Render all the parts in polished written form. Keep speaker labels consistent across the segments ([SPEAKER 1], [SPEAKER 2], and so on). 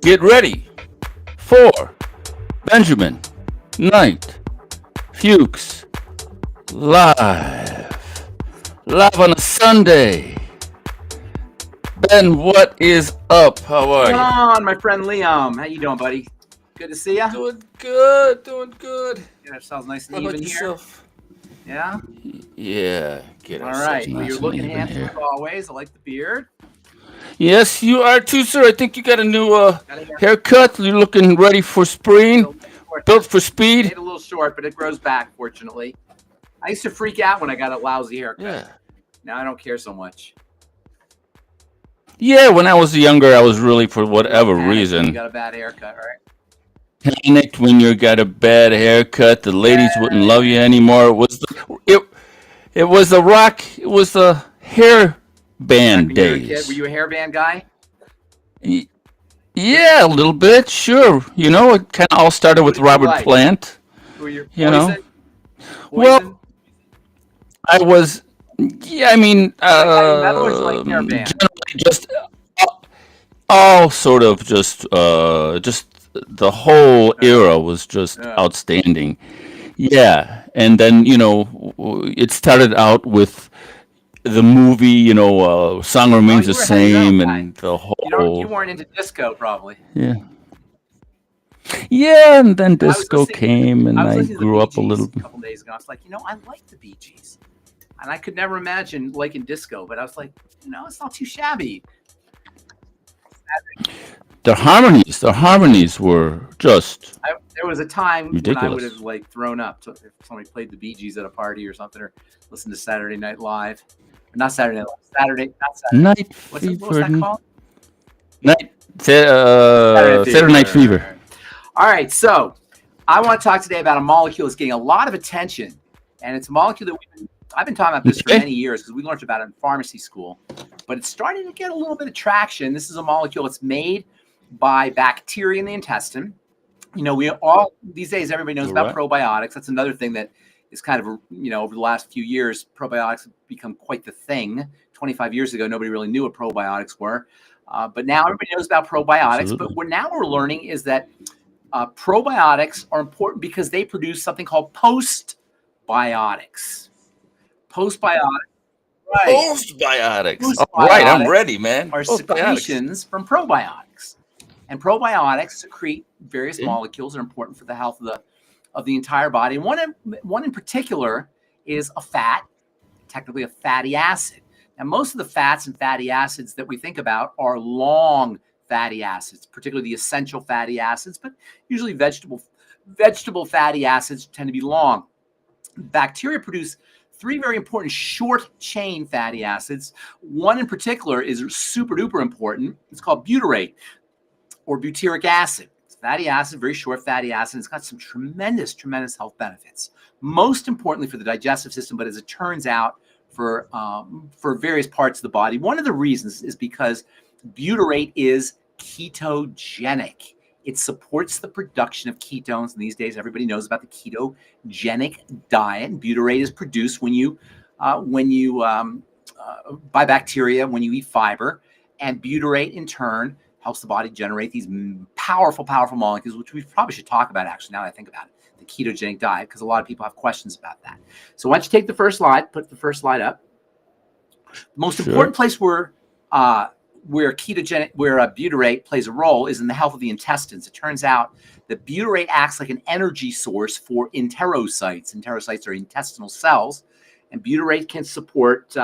[SPEAKER 1] Get ready for Benjamin Knight Fuchs live. Live on a Sunday. Ben, what is up? How are
[SPEAKER 2] What's
[SPEAKER 1] you?
[SPEAKER 2] going on, my friend Liam? How you doing, buddy? Good to see you.
[SPEAKER 1] Doing good, doing good.
[SPEAKER 2] Get ourselves nice and
[SPEAKER 1] How about
[SPEAKER 2] even here.
[SPEAKER 1] yourself?
[SPEAKER 2] Yeah.
[SPEAKER 1] Yeah, get
[SPEAKER 2] All
[SPEAKER 1] ourselves
[SPEAKER 2] right. Well,
[SPEAKER 1] nice
[SPEAKER 2] you're
[SPEAKER 1] and
[SPEAKER 2] looking
[SPEAKER 1] even
[SPEAKER 2] handsome
[SPEAKER 1] here.
[SPEAKER 2] as always. I like the beard.
[SPEAKER 1] Yes, you are too, sir. I think you got a new
[SPEAKER 2] Got a hair
[SPEAKER 1] haircut. You're looking ready for
[SPEAKER 2] made a
[SPEAKER 1] spring.
[SPEAKER 2] little short.
[SPEAKER 1] Built for speed.
[SPEAKER 2] Made a little short, but it grows back. Fortunately, I used to freak out when I got a lousy haircut.
[SPEAKER 1] Yeah.
[SPEAKER 2] Now I don't care so much.
[SPEAKER 1] Yeah, when I was younger, I was really, for
[SPEAKER 2] You
[SPEAKER 1] whatever
[SPEAKER 2] panicked when you
[SPEAKER 1] reason,
[SPEAKER 2] got a bad haircut, right?
[SPEAKER 1] panicked when you got a bad haircut. The ladies wouldn't love you anymore. It was the rock. It was the hair
[SPEAKER 2] Back
[SPEAKER 1] band
[SPEAKER 2] when you were a kid, were
[SPEAKER 1] days.
[SPEAKER 2] you a hairband guy?
[SPEAKER 1] Y- Yeah, a little bit, sure. You know, it kind of all started
[SPEAKER 2] What
[SPEAKER 1] with
[SPEAKER 2] did you
[SPEAKER 1] Robert
[SPEAKER 2] like?
[SPEAKER 1] Plant.
[SPEAKER 2] Who were your
[SPEAKER 1] You know,
[SPEAKER 2] Poison?
[SPEAKER 1] well,
[SPEAKER 2] Poison?
[SPEAKER 1] I was. Yeah, I mean,
[SPEAKER 2] You like heavy metal or you like hairband?
[SPEAKER 1] generally just all sort of just the whole era was just
[SPEAKER 2] Yeah.
[SPEAKER 1] outstanding. Yeah, and then it started out with the movie, Song
[SPEAKER 2] Oh,
[SPEAKER 1] Remains
[SPEAKER 2] you
[SPEAKER 1] the
[SPEAKER 2] were a heavy metal
[SPEAKER 1] Same,
[SPEAKER 2] guy.
[SPEAKER 1] and the
[SPEAKER 2] You
[SPEAKER 1] whole
[SPEAKER 2] weren't into disco, probably.
[SPEAKER 1] yeah, yeah, and then
[SPEAKER 2] I was
[SPEAKER 1] disco
[SPEAKER 2] listening to the
[SPEAKER 1] came,
[SPEAKER 2] I
[SPEAKER 1] and
[SPEAKER 2] was
[SPEAKER 1] I
[SPEAKER 2] listening to the
[SPEAKER 1] grew
[SPEAKER 2] Bee
[SPEAKER 1] up a
[SPEAKER 2] Gees
[SPEAKER 1] little.
[SPEAKER 2] a couple days ago. I was like, I like the Bee Gees, and I could never imagine liking disco. But I was like, it's not too shabby.
[SPEAKER 1] Their harmonies were just
[SPEAKER 2] There was a time when I would have
[SPEAKER 1] ridiculous.
[SPEAKER 2] thrown up if somebody played the Bee Gees at a party or something, or listened to Saturday Night Live. Not Saturday Night Live. Not Saturday.
[SPEAKER 1] Night
[SPEAKER 2] What was
[SPEAKER 1] Fever,
[SPEAKER 2] that called?
[SPEAKER 1] Night, Saturday Night
[SPEAKER 2] Fever.
[SPEAKER 1] Fever.
[SPEAKER 2] All right, so I want to talk today about a molecule that's getting a lot of attention, and it's a molecule that I've been talking about this for
[SPEAKER 1] Okay.
[SPEAKER 2] many years because we learned about it in pharmacy school, but it's starting to get a little bit of traction. This is a molecule that's made by bacteria in the intestine. We all these days everybody knows about
[SPEAKER 1] All right.
[SPEAKER 2] probiotics. That's another thing that is kind of over the last few years, probiotics have become quite the thing. 25 years ago, nobody really knew what probiotics were, but now everybody knows about probiotics. But
[SPEAKER 1] Absolutely.
[SPEAKER 2] what now we're learning is that probiotics are important because they produce something called postbiotics. Postbiotics, right?
[SPEAKER 1] Postbiotics. All right, I'm
[SPEAKER 2] Postbiotics
[SPEAKER 1] ready, man.
[SPEAKER 2] are
[SPEAKER 1] Postbiotics.
[SPEAKER 2] secretions from probiotics, and probiotics secrete various
[SPEAKER 1] Okay.
[SPEAKER 2] molecules that are important for the health of the entire body. And one in particular is a fat, technically a fatty acid. Now, most of the fats and fatty acids that we think about are long fatty acids, particularly the essential fatty acids, but usually vegetable fatty acids tend to be long. Bacteria produce three very important short chain fatty acids. One in particular is super duper important. It's called butyrate or butyric acid. It's fatty acid, very short fatty acid. It's got some tremendous health benefits. Most importantly for the digestive system, but as it turns out, for various parts of the body. One of the reasons is because butyrate is ketogenic. It supports the production of ketones. And these days, everybody knows about the ketogenic diet. Butyrate is produced when you by bacteria when you eat fiber, and butyrate in turn helps the body generate these powerful molecules, which we probably should talk about actually now that I think about it, the ketogenic diet, because a lot of people have questions about that. So why don't you take the first slide, put the first slide up. The most important place where butyrate plays a role is in the health of the intestines. It turns out that butyrate acts like an energy source for enterocytes. Enterocytes are intestinal cells, and butyrate can support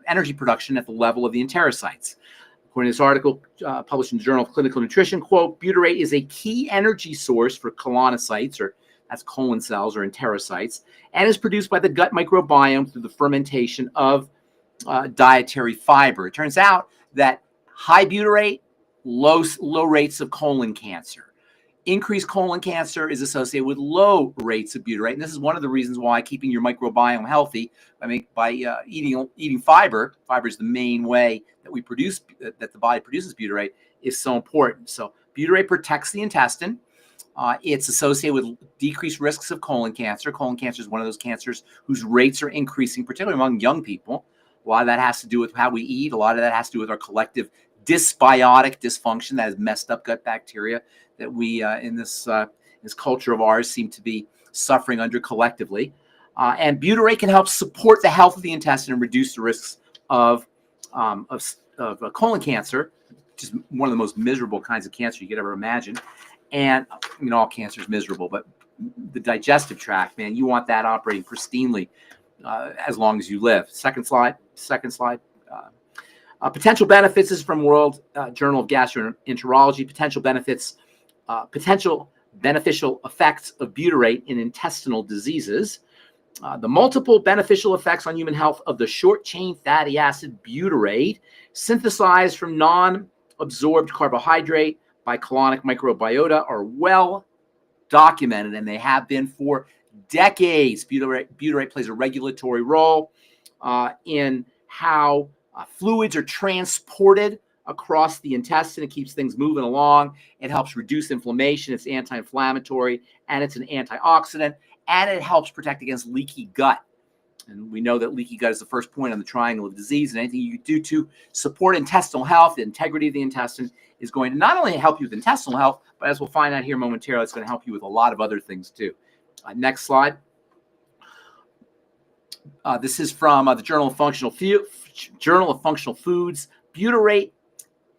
[SPEAKER 2] energy production at the level of the enterocytes. According to this article published in the Journal of Clinical Nutrition, quote, butyrate is a key energy source for colonocytes, or that's colon cells or enterocytes, and is produced by the gut microbiome through the fermentation of dietary fiber. It turns out that high butyrate, low rates of colon cancer. Increased colon cancer is associated with low rates of butyrate, and this is one of the reasons why keeping your microbiome healthy by eating fiber. Fiber is the main way that that the body produces butyrate, is so important. So butyrate protects the intestine. It's associated with decreased risks of colon cancer. Colon cancer is one of those cancers whose rates are increasing, particularly among young people. A lot of that has to do with how we eat. A lot of that has to do with our collective dysbiotic dysfunction, that is messed up gut bacteria that we in this culture of ours seem to be suffering under collectively. And butyrate can help support the health of the intestine and reduce the risks of colon cancer, which is one of the most miserable kinds of cancer you could ever imagine. And I mean, all cancer is miserable, but the digestive tract, man, you want that operating pristinely as long as you live. Second slide. Potential benefits is from World Journal of Gastroenterology. Potential beneficial effects of butyrate in intestinal diseases. The multiple beneficial effects on human health of the short-chain fatty acid butyrate, synthesized from non-absorbed carbohydrate by colonic microbiota, are well documented, and they have been for decades. Butyrate plays a regulatory role in how fluids are transported across the intestine. It keeps things moving along. It helps reduce inflammation. It's anti-inflammatory, and it's an antioxidant, and it helps protect against leaky gut. And we know that leaky gut is the first point on the triangle of disease, and anything you do to support intestinal health, the integrity of the intestine, is going to not only help you with intestinal health, but as we'll find out here momentarily, it's going to help you with a lot of other things too. Next slide. This is from the Journal of Functional Foods. Butyrate,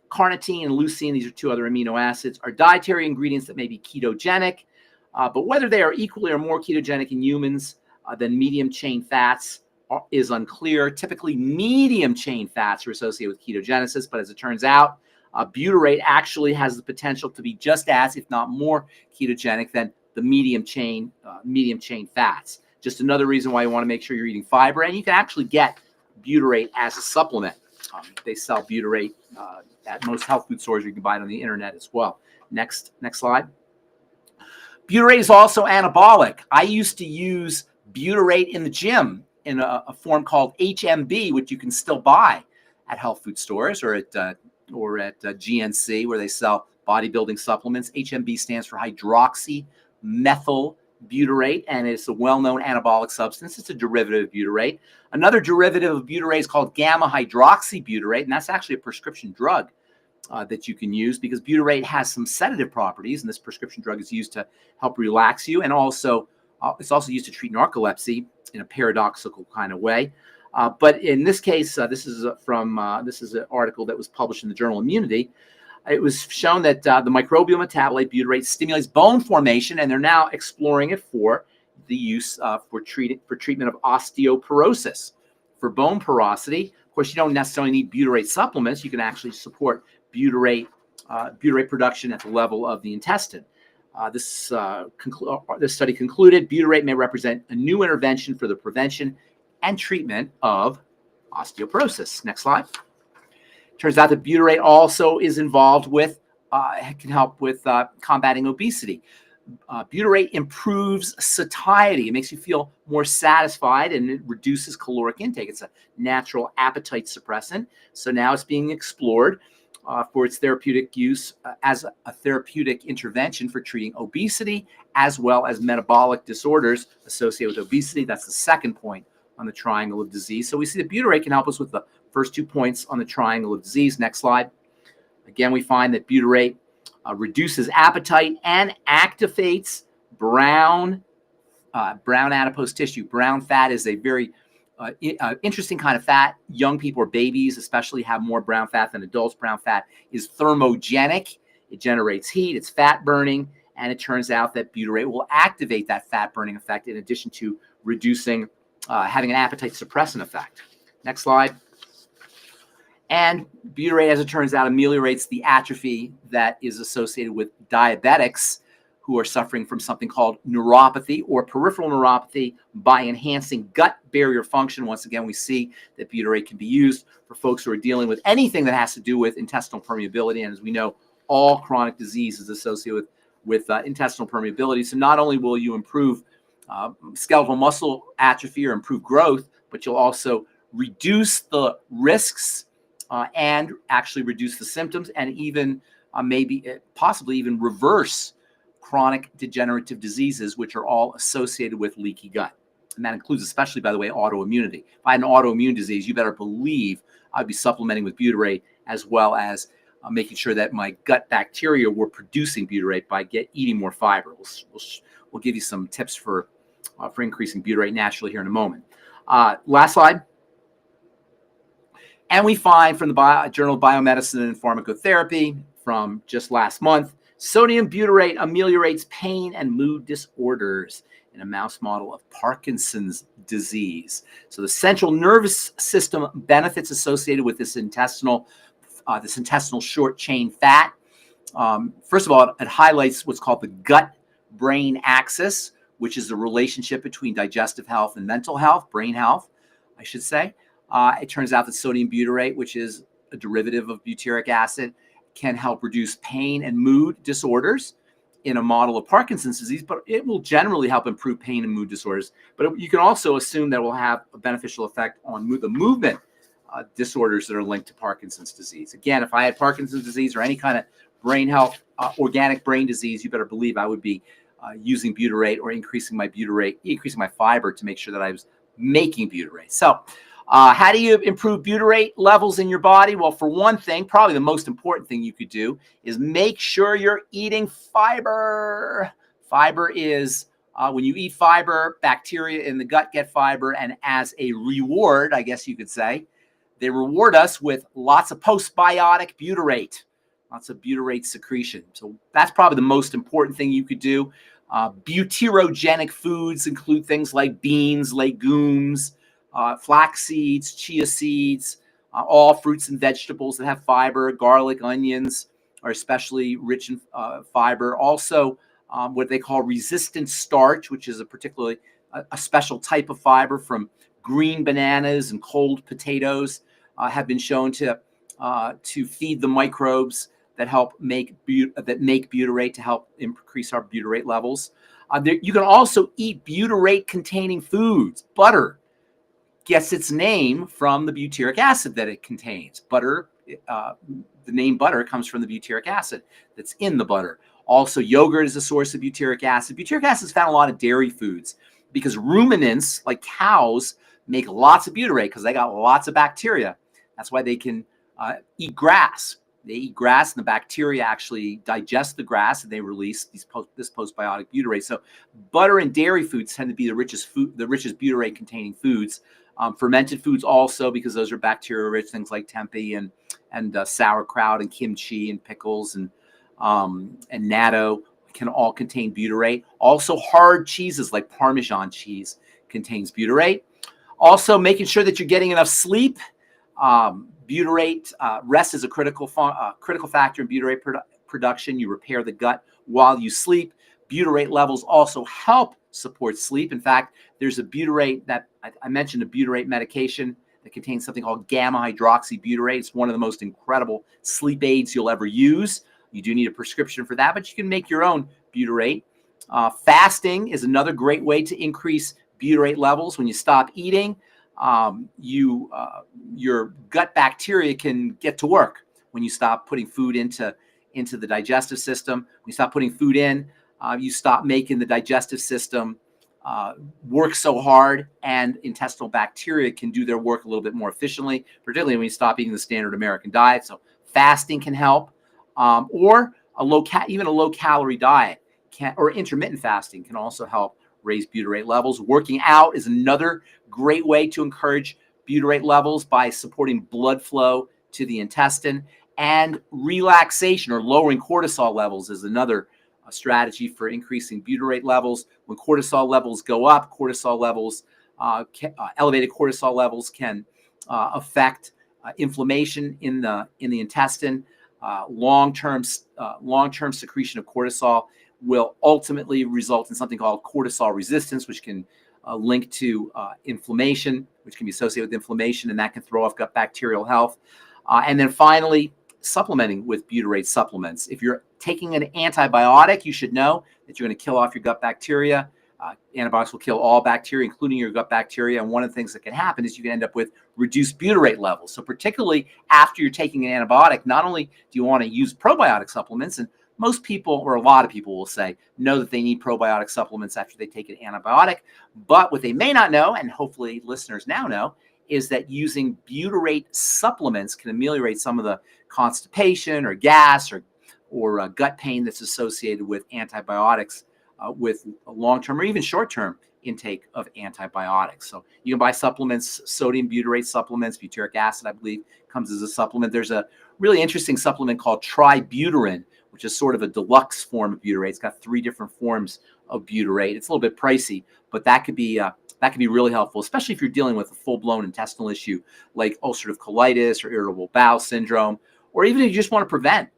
[SPEAKER 2] carnitine, and leucine, these are two other amino acids, are dietary ingredients that may be ketogenic, but whether they are equally or more ketogenic in humans than medium-chain fats is unclear. Typically, medium-chain fats are associated with ketogenesis, but as it turns out, butyrate actually has the potential to be just as, if not more, ketogenic than the medium-chain fats. Just another reason why you want to make sure you're eating fiber, and you can actually get butyrate as a supplement. They sell butyrate at most health food stores. You can buy it on the internet as well. Next slide. Butyrate is also anabolic. I used to use butyrate in the gym in a form called HMB, which you can still buy at health food stores or at GNC, where they sell bodybuilding supplements. HMB stands for hydroxymethyl butyrate, and it's a well-known anabolic substance. It's a derivative of butyrate. Another derivative of butyrate is called gamma hydroxybutyrate, and that's actually a prescription drug that you can use because butyrate has some sedative properties, and this prescription drug is used to help relax you, and also it's also used to treat narcolepsy in a paradoxical kind of way. But in this case, this is an article that was published in the journal Immunity. It was shown that the microbial metabolite butyrate stimulates bone formation, and they're now exploring it for the use for treatment of osteoporosis, for bone porosity. Of course, you don't necessarily need butyrate supplements. You can actually support butyrate production at the level of the intestine. This study concluded butyrate may represent a new intervention for the prevention and treatment of osteoporosis. Next slide. Turns out that butyrate also is involved with, can help with combating obesity. Butyrate improves satiety. It makes you feel more satisfied, and it reduces caloric intake. It's a natural appetite suppressant. So now it's being explored for its therapeutic use as a therapeutic intervention for treating obesity, as well as metabolic disorders associated with obesity. That's the second point on the triangle of disease. So we see that butyrate can help us with the first 2 points on the triangle of disease. Next slide. Again, we find that butyrate reduces appetite and activates brown adipose tissue. Brown fat is a very interesting kind of fat. Young people or babies especially have more brown fat than adults. Brown fat is thermogenic. It generates heat. It's fat burning. And it turns out that butyrate will activate that fat burning effect in addition to reducing, having an appetite suppressant effect. Next slide. And butyrate, as it turns out, ameliorates the atrophy that is associated with diabetics who are suffering from something called neuropathy or peripheral neuropathy by enhancing gut barrier function. Once again, we see that butyrate can be used for folks who are dealing with anything that has to do with intestinal permeability. And as we know, all chronic disease is associated with intestinal permeability. So not only will you improve skeletal muscle atrophy or improve growth, but you'll also reduce the risks and actually reduce the symptoms, and even possibly even reverse chronic degenerative diseases, which are all associated with leaky gut. And that includes, especially, by the way, autoimmunity. If I had an autoimmune disease, you better believe I'd be supplementing with butyrate as well as making sure that my gut bacteria were producing butyrate by eating more fiber. We'll give you some tips for increasing butyrate naturally here in a moment. Last slide. And we find from the Journal of Biomedicine and Pharmacotherapy from just last month, sodium butyrate ameliorates pain and mood disorders in a mouse model of Parkinson's disease. So the central nervous system benefits associated with this intestinal short chain fat. First of all, it highlights what's called the gut-brain axis, which is the relationship between digestive health and mental health, brain health, I should say. It turns out that sodium butyrate, which is a derivative of butyric acid, can help reduce pain and mood disorders in a model of Parkinson's disease, but it will generally help improve pain and mood disorders. But you can also assume that it will have a beneficial effect on the movement disorders that are linked to Parkinson's disease. Again, if I had Parkinson's disease or any kind of brain health, organic brain disease, you better believe I would be using butyrate or increasing my fiber to make sure that I was making butyrate. So how do you improve butyrate levels in your body? Well, for one thing, probably the most important thing you could do is make sure you're eating fiber. Fiber is, when you eat fiber, bacteria in the gut get fiber, and as a reward, I guess you could say, they reward us with lots of postbiotic butyrate, lots of butyrate secretion. So that's probably the most important thing you could do. Butyrogenic foods include things like beans, legumes, flax seeds, chia seeds, all fruits and vegetables that have fiber. Garlic, onions are especially rich in fiber. Also, what they call resistant starch, which is a special type of fiber from green bananas and cold potatoes, have been shown to feed the microbes that make butyrate to help increase our butyrate levels. You can also eat butyrate-containing foods. Butter gets its name from the butyric acid that it contains. Butter, the name butter comes from the butyric acid that's in the butter. Also, yogurt is a source of butyric acid. Butyric acid is found in a lot of dairy foods because ruminants, like cows, make lots of butyrate because they got lots of bacteria. That's why they can eat grass. They eat grass, and the bacteria actually digest the grass, and they release this postbiotic butyrate. So, butter and dairy foods tend to be the richest butyrate-containing foods. Fermented foods also, because those are bacteria-rich, things like tempeh and sauerkraut and kimchi and pickles and natto can all contain butyrate. Also, hard cheeses like Parmesan cheese contains butyrate. Also, making sure that you're getting enough sleep. Butyrate, rest is a critical factor in butyrate production. You repair the gut while you sleep. Butyrate levels also help support sleep. In fact, there's a butyrate that I mentioned, a butyrate medication that contains something called gamma hydroxybutyrate. It's one of the most incredible sleep aids you'll ever use. You do need a prescription for that, but you can make your own butyrate. Fasting is another great way to increase butyrate levels. When you stop eating, your gut bacteria can get to work. When you stop putting food into the digestive system, when you stop putting food in, you stop making the digestive system work so hard, and intestinal bacteria can do their work a little bit more efficiently, particularly when you stop eating the standard American diet. So fasting can help, or even a low-calorie diet or intermittent fasting can also help raise butyrate levels. Working out is another great way to encourage butyrate levels by supporting blood flow to the intestine. And relaxation or lowering cortisol levels is another strategy for increasing butyrate levels. When cortisol levels go up, elevated cortisol levels can affect inflammation in the intestine. Long-term secretion of cortisol will ultimately result in something called cortisol resistance, which can link to inflammation, which can be associated with inflammation, and that can throw off gut bacterial health. And then finally, supplementing with butyrate supplements. If you're taking an antibiotic, you should know that you're going to kill off your gut bacteria. Antibiotics will kill all bacteria, including your gut bacteria. And one of the things that can happen is you can end up with reduced butyrate levels. So particularly after you're taking an antibiotic, not only do you want to use probiotic supplements, and most people, or a lot of people will say, know that they need probiotic supplements after they take an antibiotic. But what they may not know, and hopefully listeners now know, is that using butyrate supplements can ameliorate some of the constipation or gas or gut pain that's associated with antibiotics, with long-term or even short-term intake of antibiotics. So you can buy supplements, sodium butyrate supplements, butyric acid, I believe, comes as a supplement. There's a really interesting supplement called tributyrin, which is sort of a deluxe form of butyrate. It's got 3 different forms of butyrate. It's a little bit pricey, but that could be really helpful, especially if you're dealing with a full-blown intestinal issue like ulcerative colitis or irritable bowel syndrome, or even if you just want to prevent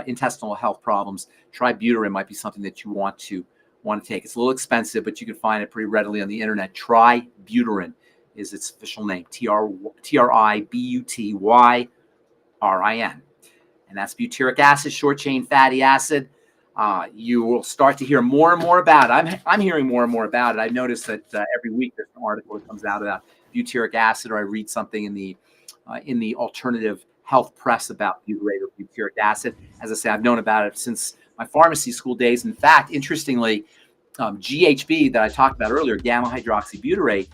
[SPEAKER 2] intestinal health problems. Tributyrin might be something that you want to take. It's a little expensive, but you can find it pretty readily on the internet. Tributyrin is its official name, Tributyryn, and that's butyric acid, short-chain fatty acid. You will start to hear more and more about it. I'm hearing more and more about it. I've noticed that every week there's an article that comes out about butyric acid, or I read something in the alternative health press about butyrate or butyric acid. As I say, I've known about it since my pharmacy school days. In fact, interestingly, GHB that I talked about earlier, gamma hydroxybutyrate,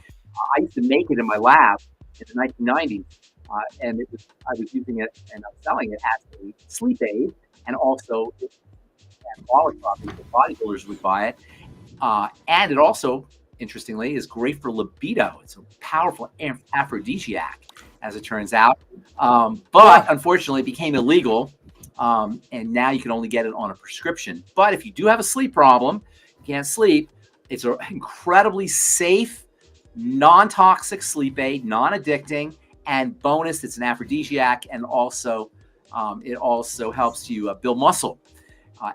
[SPEAKER 2] I used to make it in my lab in the 1990s, and I was using it and I was selling it as a sleep aid, and also anabolic properties. The bodybuilders would buy it, and it also, interestingly, is great for libido. It's a powerful aphrodisiac, as it turns out, but unfortunately it became illegal, and now you can only get it on a prescription. But if you do have a sleep problem, can't sleep, it's an incredibly safe, non-toxic sleep aid, non-addicting, and bonus, it's an aphrodisiac, and also it also helps you build muscle.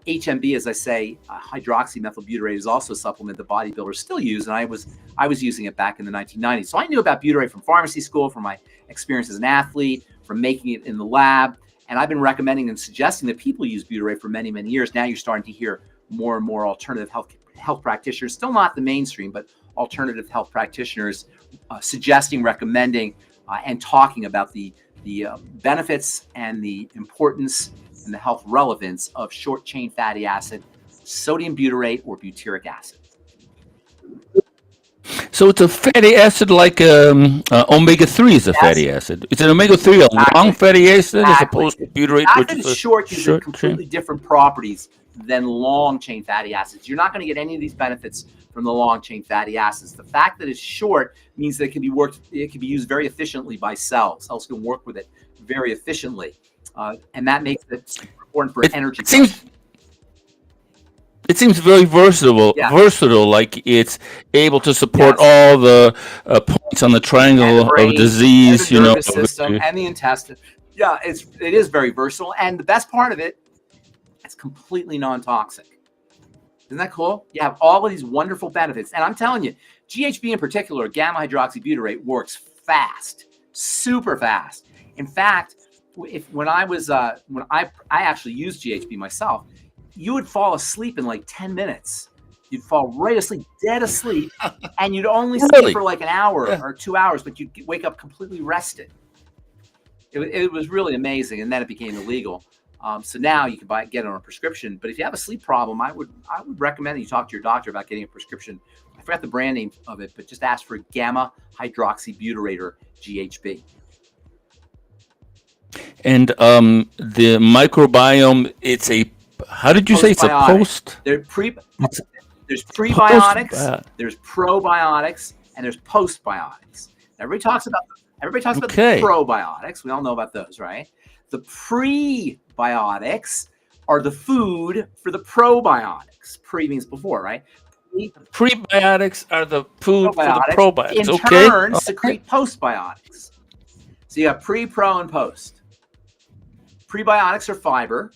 [SPEAKER 2] HMB, as I say, hydroxymethylbutyrate, is also a supplement that bodybuilders still use, and I was using it back in the 1990s. So I knew about butyrate from pharmacy school, from my experience as an athlete, from making it in the lab, and I've been recommending and suggesting that people use butyrate for many, many years. Now you're starting to hear more and more alternative health practitioners, still not the mainstream, but alternative health practitioners suggesting, recommending, and talking about the benefits and the importance and the health relevance of short-chain fatty acid, sodium butyrate, or butyric acid.
[SPEAKER 1] So it's a fatty acid like omega-3 is a fatty acid. It's an omega-3, a long fatty acid, as opposed to butyrate, which is
[SPEAKER 2] short chain. Completely different properties than long-chain fatty acids. You're not going to get any of these benefits from the long-chain fatty acids. The fact that it's short means that it can be used very efficiently by cells. Cells can work with it very efficiently, and that makes it important for energy.
[SPEAKER 1] It seems very versatile. Like it's able to support all the points on the triangle of disease,
[SPEAKER 2] and the nervous system, and the intestine. Yeah, it is very versatile, and the best part of it, it's completely non-toxic. Isn't that cool? You have all of these wonderful benefits, and I'm telling you, GHB in particular, gamma hydroxybutyrate, works fast, super fast. In fact, when I actually used GHB myself, you would fall asleep in like 10 minutes. You'd fall right asleep, dead asleep, and you'd only sleep for like an hour or 2 hours, but you'd wake up completely rested. It was really amazing, and then it became illegal. So now you can get it on a prescription. But if you have a sleep problem, I would recommend that you talk to your doctor about getting a prescription. I forgot the brand name of it, but just ask for gamma hydroxybutyrate, or GHB.
[SPEAKER 1] And the microbiome, it's a, how did you say it's a post?
[SPEAKER 2] There's prebiotics, there's probiotics, and there's postbiotics. Everybody talks about the probiotics. We all know about those, right? The prebiotics are the food for the probiotics. Pre means before, right?
[SPEAKER 1] Prebiotics are the food for the probiotics.
[SPEAKER 2] In turn, secrete postbiotics. So you have pre, pro, and post. Prebiotics are fiber.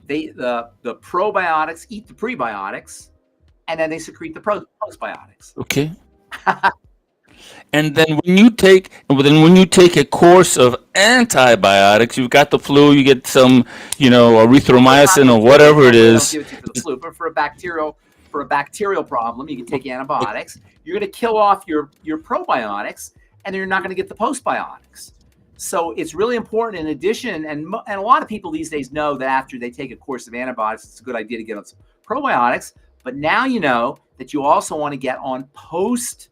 [SPEAKER 2] The probiotics eat the prebiotics, and then they secrete the postbiotics.
[SPEAKER 1] Okay. And then when you take a course of antibiotics, you've got the flu, you get some, erythromycin or whatever it is.
[SPEAKER 2] Don't give it to you for the flu, but for a bacterial problem, you can take antibiotics. You're going to kill off your probiotics, and then you're not going to get the postbiotics. So it's really important. In addition, and a lot of people these days know that after they take a course of antibiotics, it's a good idea to get on some probiotics. But now you know that you also want to get on postbiotics.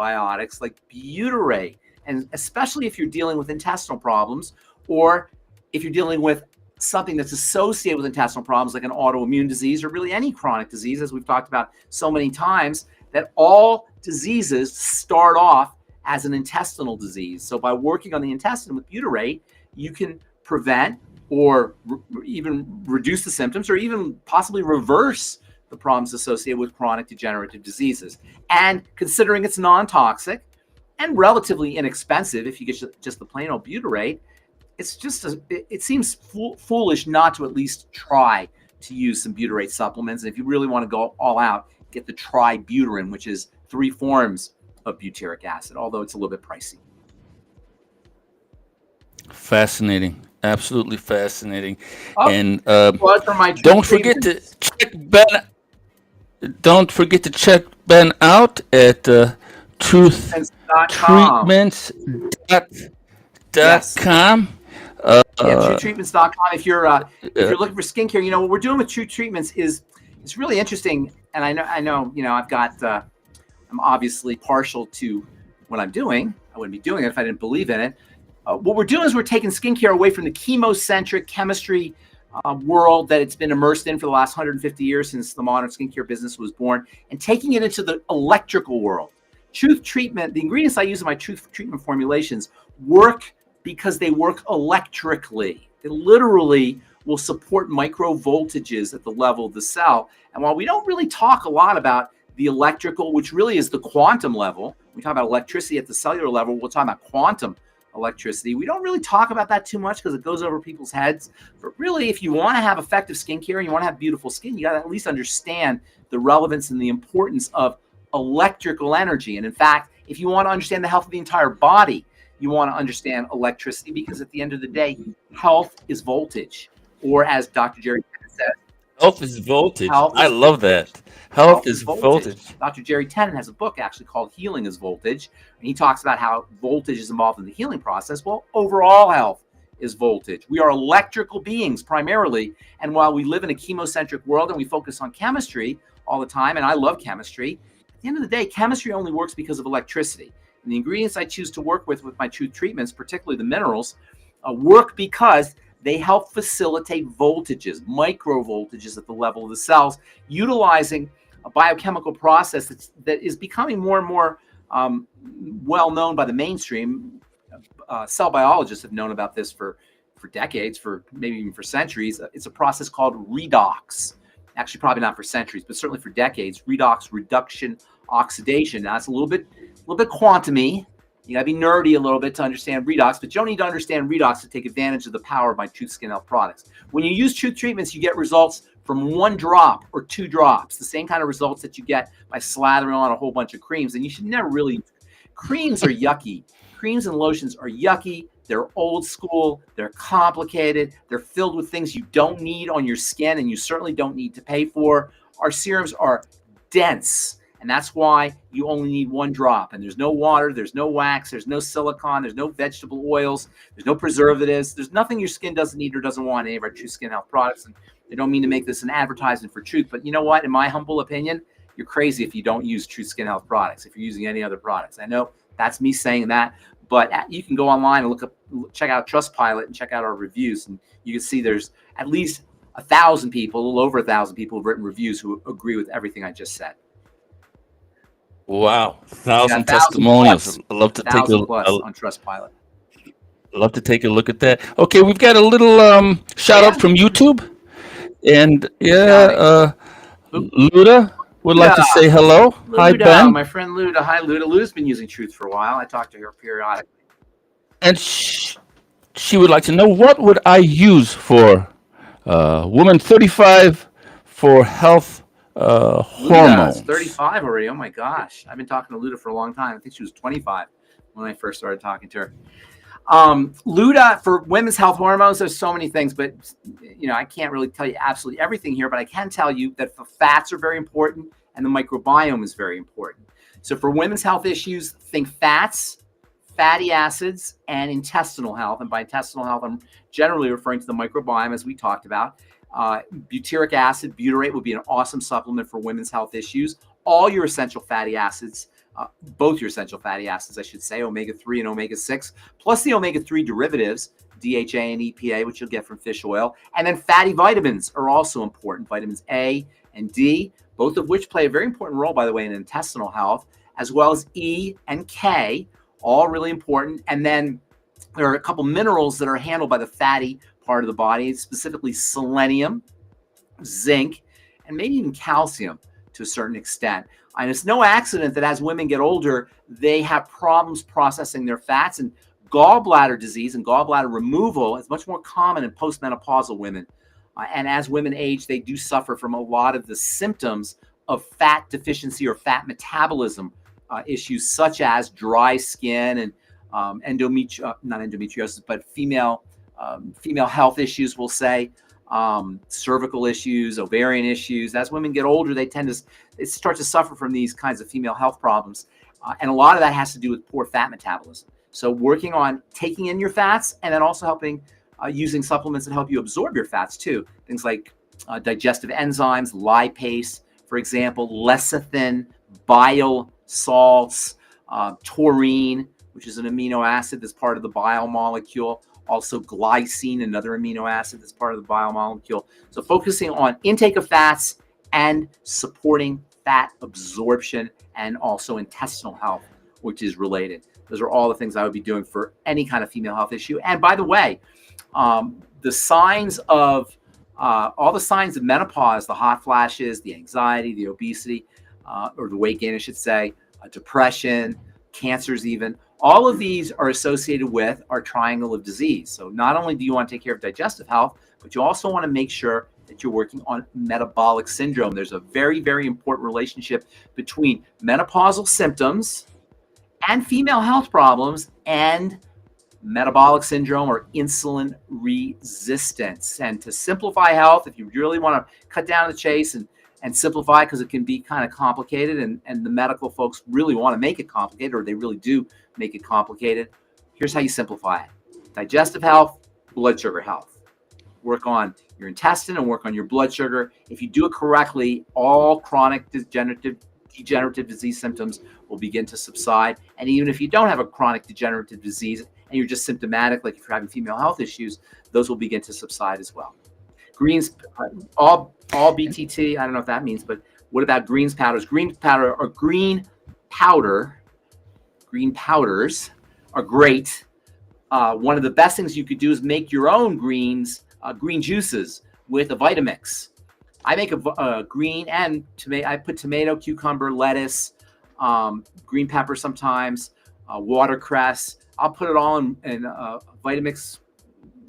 [SPEAKER 2] probiotics like butyrate. And especially if you're dealing with intestinal problems, or if you're dealing with something that's associated with intestinal problems like an autoimmune disease or really any chronic disease, as we've talked about so many times, that all diseases start off as an intestinal disease. So by working on the intestine with butyrate, you can prevent or even reduce the symptoms, or even possibly reverse the problems associated with chronic degenerative diseases. And considering it's non-toxic and relatively inexpensive, if you get just the plain old butyrate, it's just it seems foolish not to at least try to use some butyrate supplements. And if you really want to go all out, get the tributyrin, which is 3 forms of butyric acid, although it's a little bit pricey.
[SPEAKER 1] Fascinating. Absolutely fascinating.
[SPEAKER 2] Oh,
[SPEAKER 1] And
[SPEAKER 2] well, for my
[SPEAKER 1] don't forget to check Ben. Don't forget to check Ben out at
[SPEAKER 2] treatments.com.
[SPEAKER 1] truthtreatments.com.
[SPEAKER 2] Yeah, TrueTreatments.com. If you're looking for skincare, you know what we're doing with True Treatments is it's really interesting. And I know, you know, I'm obviously partial to what I'm doing. I wouldn't be doing it if I didn't believe in it. What we're doing is we're taking skincare away from the chemocentric chemistry world that it's been immersed in for the last 150 years since the modern skincare business was born, and taking it into the electrical world. Truth Treatment, the ingredients I use in my Truth Treatment formulations work because they work electrically. They literally will support micro voltages at the level of the cell. And while we don't really talk a lot about the electrical, which really is the quantum level, we talk about electricity at the cellular level, we'll talk about quantum electricity. We don't really talk about that too much because it goes over people's heads. But really, if you want to have effective skincare and you want to have beautiful skin, you got to at least understand the relevance and the importance of electrical energy. And in fact, if you want to understand the health of the entire body, you want to understand electricity, because at the end of the day, health is voltage. Or as Dr. Jerry Tennant says,
[SPEAKER 1] Health is voltage. I love that. Health is voltage.
[SPEAKER 2] Dr. Jerry Tennant has a book actually called Healing is Voltage, and he talks about how voltage is involved in the healing process. Well, overall health is voltage. We are electrical beings primarily, and while we live in a chemocentric world and we focus on chemistry all the time, and I love chemistry, at the end of the day, chemistry only works because of electricity. And the ingredients I choose to work with my Truth Treatments, particularly the minerals, work because they help facilitate voltages, micro voltages at the level of the cells, utilizing a biochemical process that is becoming more and more well known by the mainstream. Cell biologists have known about this for decades, for maybe even for centuries. It's a process called redox. Actually, probably not for centuries, but certainly for decades. Redox, reduction, oxidation. Now, it's a little bit quantum-y. You gotta be nerdy a little bit to understand redox, but you don't need to understand redox to take advantage of the power of my Truth Skin Health products. When you use Truth Treatments, you get results from 1 drop or 2 drops, the same kind of results that you get by slathering on a whole bunch of creams. And you should never really, creams are yucky. Creams and lotions are yucky. They're old school. They're complicated. They're filled with things you don't need on your skin, and you certainly don't need to pay for. Our serums are dense. And that's why you only need 1 drop. And there's no water, there's no wax, there's no silicone, there's no vegetable oils, there's no preservatives. There's nothing your skin doesn't need or doesn't want in any of our True Skin Health products. And I don't mean to make this an advertisement for Truth, but you know what? In my humble opinion, you're crazy if you don't use True Skin Health products, if you're using any other products. I know that's me saying that, but you can go online and check out Trustpilot and check out our reviews. And you can see there's at least 1,000 people, a little over 1,000 people who've written reviews who agree with everything I just said.
[SPEAKER 1] Wow, 1,000 testimonials. I'd love to take
[SPEAKER 2] on Trustpilot.
[SPEAKER 1] Love to take a look at that. Okay, we've got a little shout out from YouTube, and Luda would like to say hello.
[SPEAKER 2] Luda,
[SPEAKER 1] hi, Ben.
[SPEAKER 2] My friend Luda. Hi, Luda. Luda's been using Truth for a while. I talk to her periodically,
[SPEAKER 1] and she would like to know, what would I use for woman 35 for health hormones?
[SPEAKER 2] 35 already. Oh my gosh. I've been talking to Luda for a long time. I think she was 25 when I first started talking to her. Luda, for women's health hormones, there's so many things, but you know, I can't really tell you absolutely everything here, but I can tell you that the fats are very important and the microbiome is very important. So for women's health issues, think fats, fatty acids, and intestinal health. And by intestinal health, I'm generally referring to the microbiome, as we talked about. Butyric acid, butyrate, would be an awesome supplement for women's health issues. All your essential fatty acids both your essential fatty acids, I should say, omega-3 and omega-6, plus the omega-3 derivatives, DHA and EPA, which you'll get from fish oil. And then fatty vitamins are also important, vitamins A and D, both of which play a very important role, by the way, in intestinal health, as well as E and K, all really important. And then there are a couple minerals that are handled by the fatty part of the body, specifically selenium, zinc, and maybe even calcium to a certain extent. And it's no accident that as women get older, they have problems processing their fats, and gallbladder disease and gallbladder removal is much more common in postmenopausal women. And as women age, they do suffer from a lot of the symptoms of fat deficiency or fat metabolism issues, such as dry skin and not endometriosis, but female health issues, we'll say, cervical issues, ovarian issues. As women get older, they start to suffer from these kinds of female health problems. And a lot of that has to do with poor fat metabolism. So working on taking in your fats and then also helping using supplements that help you absorb your fats too. Things like digestive enzymes, lipase, for example, lecithin, bile salts, taurine, which is an amino acid that's part of the bile molecule. Also glycine, another amino acid that's part of the bile molecule. So focusing on intake of fats and supporting fat absorption and also intestinal health, which is related. Those are all the things I would be doing for any kind of female health issue. And by the way, the signs of all the signs of menopause, the hot flashes, the anxiety, the obesity, or the weight gain, I should say, depression, cancers even, all of these are associated with our triangle of disease. So not only do you want to take care of digestive health, but you also want to make sure that you're working on metabolic syndrome. There's a very, very important relationship between menopausal symptoms and female health problems and metabolic syndrome or insulin resistance. And to simplify health, if you really want to cut down the chase and simplify, because it can be kind of complicated, and the medical folks really want to make it complicated, or they really do make it complicated. Here's how you simplify it. Digestive health, blood sugar health. Work on your intestine and work on your blood sugar. If you do it correctly, all chronic degenerative disease symptoms will begin to subside. And even if you don't have a chronic degenerative disease and you're just symptomatic, like if you're having female health issues, those will begin to subside as well. Greens, all BTT, I don't know what that means, but what about greens powders? Green powder or green powders are great. One of the best things you could do is make your own green juices with a Vitamix. I make a green and tomato. I put tomato, cucumber, lettuce, green pepper sometimes, watercress. I'll put it all in a Vitamix.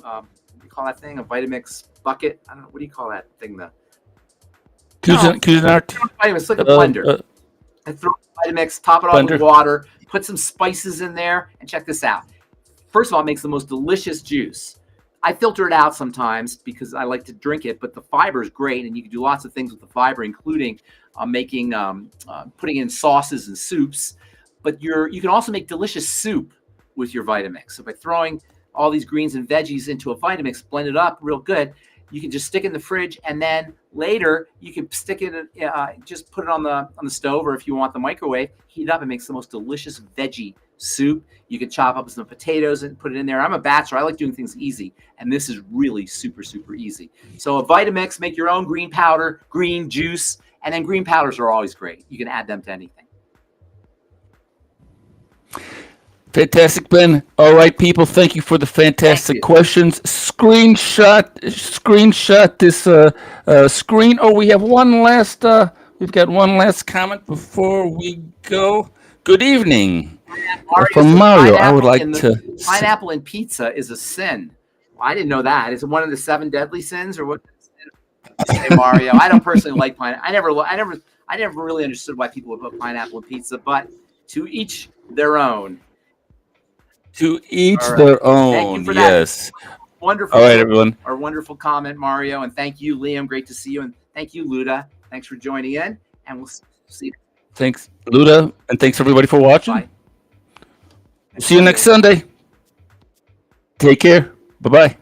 [SPEAKER 2] What do you call that thing? A Vitamix bucket? I don't know. What do you call that thing? Vitamix, like a blender. I throw Vitamix, top it off with water, put some spices in there, and check this out. First of all, it makes the most delicious juice. I filter it out sometimes because I like to drink it, but the fiber is great, and you can do lots of things with the fiber, including putting in sauces and soups. But you can also make delicious soup with your Vitamix. So by throwing all these greens and veggies into a Vitamix, blend it up real good, you can just stick it in the fridge, and then later you can stick it, just put it on the stove, or if you want the microwave, heat it up. It makes the most delicious veggie soup. You can chop up some potatoes and put it in there. I'm a bachelor. I like doing things easy, and this is really super, super easy. So a Vitamix, make your own green powder, green juice, and then green powders are always great. You can add them to anything.
[SPEAKER 1] Fantastic, Ben. All right, people, thank you for the fantastic questions. Screenshot this screen. Oh, we have one last, we've got one last comment before we go. Good evening. From Mario, I would like to...
[SPEAKER 2] Pineapple in pizza is a sin. Well, I didn't know that. Is it one of the 7 deadly sins, or what? Hey, Mario, I don't personally like pineapple. I never really understood why people would put pineapple in pizza, but to each their own.
[SPEAKER 1] To each their own. Thank you for that.
[SPEAKER 2] Wonderful.
[SPEAKER 1] All right, everyone.
[SPEAKER 2] Our wonderful comment, Mario, and thank you, Liam. Great to see you, and thank you, Luda. Thanks for joining in, and we'll see you.
[SPEAKER 1] Thanks, Luda, and thanks everybody for watching.
[SPEAKER 2] Bye.
[SPEAKER 1] See you next Sunday. Take care. Bye-bye.